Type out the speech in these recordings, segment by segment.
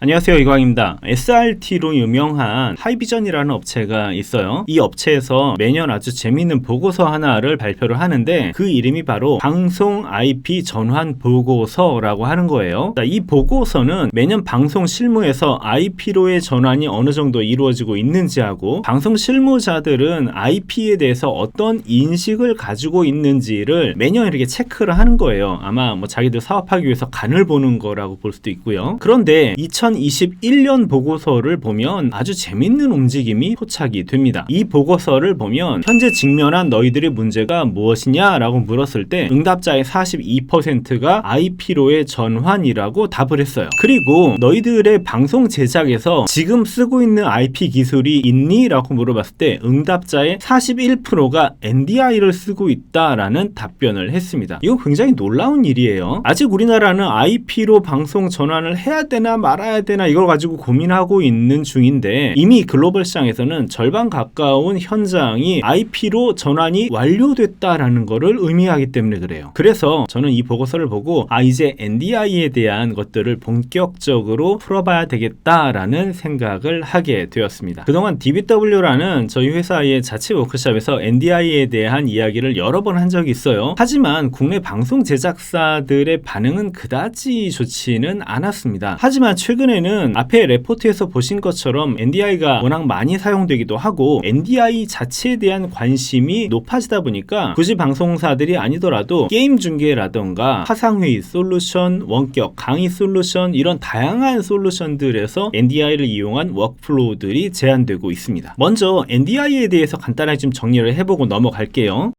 안녕하세요, 이광입니다. SRT로 유명한 하이비전이라는 업체가 있어요. 이 업체에서 매년 아주 재미있는 보고서 하나를 발표를 하는데 그 이름이 바로 방송 IP 전환 보고서라고 하는 거예요. 이 보고서는 매년 방송 실무에서 IP로의 전환이 어느 정도 이루어지고 있는지하고 방송 실무자들은 IP에 대해서 어떤 인식을 가지고 있는지를 매년 이렇게 체크를 하는 거예요. 아마 자기들 사업하기 위해서 간을 보는 거라고 볼 수도 있고요. 그런데 2021년 보고서를 보면 아주 재밌는 움직임이 포착이 됩니다. 이 보고서를 보면 현재 직면한 너희들의 문제가 무엇이냐라고 물었을 때 응답자의 42%가 IP로의 전환이라고 답을 했어요. 그리고 너희들의 방송 제작에서 지금 쓰고 있는 IP 기술이 있니? 라고 물어봤을 때 응답자의 41%가 NDI를 쓰고 있다라는 답변을 했습니다. 이거 굉장히 놀라운 일이에요. 아직 우리나라는 IP로 방송 전환을 해야 되나 말아야 되나 이걸 가지고 고민하고 있는 중인데 이미 글로벌 시장에서는 절반 가까운 현장이 IP로 전환이 완료됐다라는 것을 의미하기 때문에 그래요. 그래서 저는 이 보고서를 보고 이제 NDI에 대한 것들을 본격적으로 풀어봐야 되겠다라는 생각을 하게 되었습니다. 그동안 DBW라는 저희 회사의 자체 워크숍에서 NDI에 대한 이야기를 여러 번 한 적이 있어요. 하지만 국내 방송 제작사들의 반응은 그다지 좋지는 않았습니다. 하지만 최근에는 앞에 레포트에서 보신 것처럼 NDI가 워낙 많이 사용되기도 하고 NDI 자체에 대한 관심이 높아지다 보니까 굳이 방송사들이 아니더라도 게임 중계라던가 화상회의 솔루션, 원격 강의 솔루션 이런 다양한 솔루션들에서 NDI를 이용한 워크플로우들이 제한되고 있습니다. 먼저 NDI에 대해서 간단하게 좀 정리를 해보고 넘어갈게요.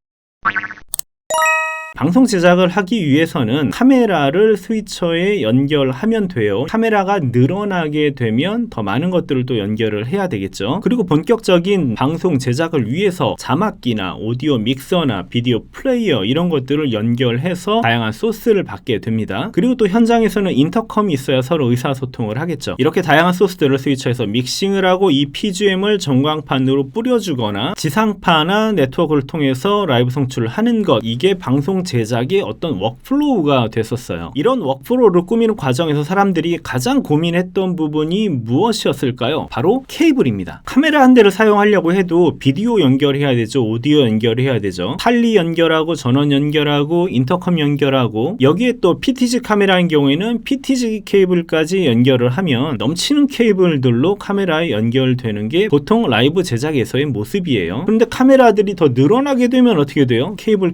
방송 제작을 하기 위해서는 카메라를 스위처에 연결하면 돼요. 카메라가 늘어나게 되면 더 많은 것들을 또 연결을 해야 되겠죠. 그리고 본격적인 방송 제작을 위해서 자막기나 오디오 믹서나 비디오 플레이어 이런 것들을 연결해서 다양한 소스를 받게 됩니다. 그리고 또 현장에서는 인터컴이 있어야 서로 의사소통을 하겠죠. 이렇게 다양한 소스들을 스위처에서 믹싱을 하고 이 PGM을 전광판으로 뿌려주거나 지상파나 네트워크를 통해서 라이브 송출을 하는 것, 이게 방송 제작의 어떤 워크플로우가 됐었어요. 이런 워크플로우를 꾸미는 과정에서 사람들이 가장 고민했던 부분이 무엇이었을까요? 바로 케이블입니다. 카메라 한 대를 사용하려고 해도 비디오 연결해야 되죠. 오디오 연결해야 되죠. 탈리 연결하고 전원 연결하고 인터컴 연결하고 여기에 또 PTZ 카메라인 경우에는 PTZ 케이블까지 연결을 하면 넘치는 케이블들로 카메라에 연결되는 게 보통 라이브 제작에서의 모습이에요. 그런데 카메라들이 더 늘어나게 되면 어떻게 돼요? 케이블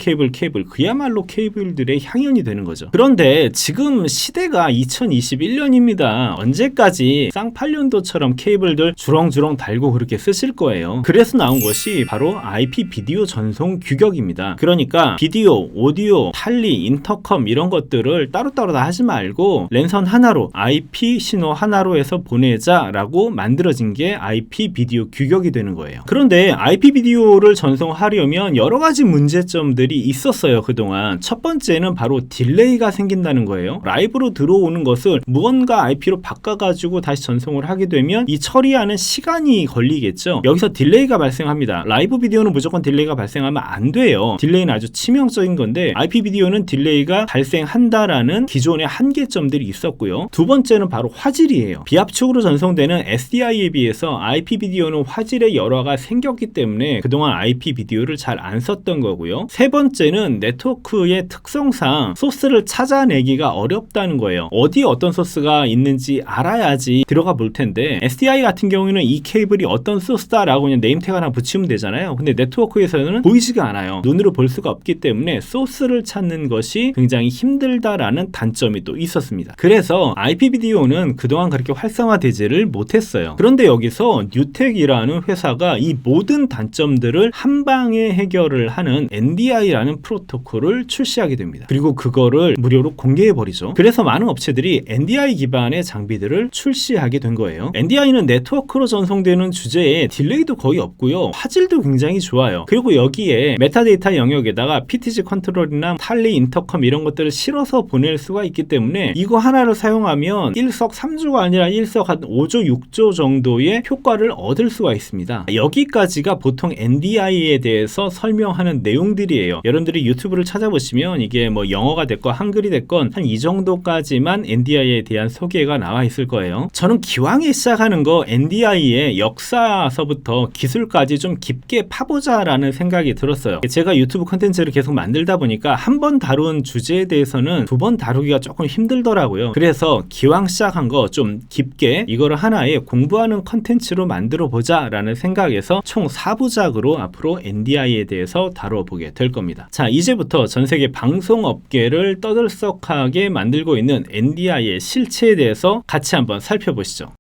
그야말로 케이블들의 향연이 되는 거죠. 그런데 지금 시대가 2021년입니다. 언제까지 쌍팔년도처럼 케이블들 주렁주렁 달고 그렇게 쓰실 거예요. 그래서 나온 것이 바로 IP 비디오 전송 규격입니다. 그러니까 비디오, 오디오, 탈리, 인터컴 이런 것들을 따로따로 다 하지 말고 랜선 하나로 IP 신호 하나로 해서 보내자라고 만들어진 게 IP 비디오 규격이 되는 거예요. 그런데 IP 비디오를 전송하려면 여러 가지 문제점들이 있었어요. 그동안 첫 번째는 바로 딜레이가 생긴다는 거예요. 라이브로 들어오는 것을 무언가 IP로 바꿔가지고 다시 전송을 하게 되면 이 처리하는 시간이 걸리겠죠. 여기서 딜레이가 발생합니다. 라이브 비디오는 무조건 딜레이가 발생하면 안 돼요. 딜레이는 아주 치명적인 건데 IP 비디오는 딜레이가 발생한다라는 기존의 한계점들이 있었고요. 두 번째는 바로 화질이에요. 비압축으로 전송되는 SDI에 비해서 IP 비디오는 화질의 열화가 생겼기 때문에 그동안 IP 비디오를 잘 안 썼던 거고요. 세 번째는 네트워크의 특성상 소스를 찾아내기가 어렵다는 거예요. 어디에 어떤 소스가 있는지 알아야지 들어가 볼 텐데 SDI 같은 경우에는 이 케이블이 어떤 소스다라고 그냥 네임택 하나 붙이면 되잖아요. 근데 네트워크에서는 보이지가 않아요. 눈으로 볼 수가 없기 때문에 소스를 찾는 것이 굉장히 힘들다라는 단점이 또 있었습니다. 그래서 IP 비디오는 그동안 그렇게 활성화되지를 못했어요. 그런데 여기서 뉴텍이라는 회사가 이 모든 단점들을 한 방에 해결을 하는 NDI라는 프로토콜을 출시하게 됩니다. 그리고 그거를 무료로 공개해버리죠. 그래서 많은 업체들이 NDI 기반의 장비들을 출시하게 된 거예요. NDI는 네트워크로 전송되는 주제에 딜레이도 거의 없고요. 화질도 굉장히 좋아요. 그리고 여기에 메타데이터 영역에다가 PTZ 컨트롤이나 탈리, 인터컴 이런 것들을 실어서 보낼 수가 있기 때문에 이거 하나를 사용하면 일석삼조가 아니라 일석 한 5조, 6조 정도의 효과를 얻을 수가 있습니다. 여기까지가 보통 NDI에 대해서 설명하는 내용들이에요. 여러분들이 유튜브를 찾아 찾아보시면 이게 뭐 영어가 됐건 한글이 됐건 한 이 정도까지만 NDI에 대한 소개가 나와 있을 거예요. 저는 기왕에 시작하는 거 NDI의 역사서부터 기술까지 좀 깊게 파보자라는 생각이 들었어요. 제가 유튜브 컨텐츠를 계속 만들다 보니까 한 번 다룬 주제에 대해서는 두 번 다루기가 조금 힘들더라고요. 그래서 기왕 시작한 거 좀 깊게 이거를 하나의 공부하는 컨텐츠로 만들어 보자라는 생각에서 총 4부작으로 앞으로 NDI에 대해서 다뤄보게 될 겁니다. 자, 이제부터 전 세계 방송업계를 떠들썩하게 만들고 있는 NDI의 실체에 대해서 같이 한번 살펴보시죠.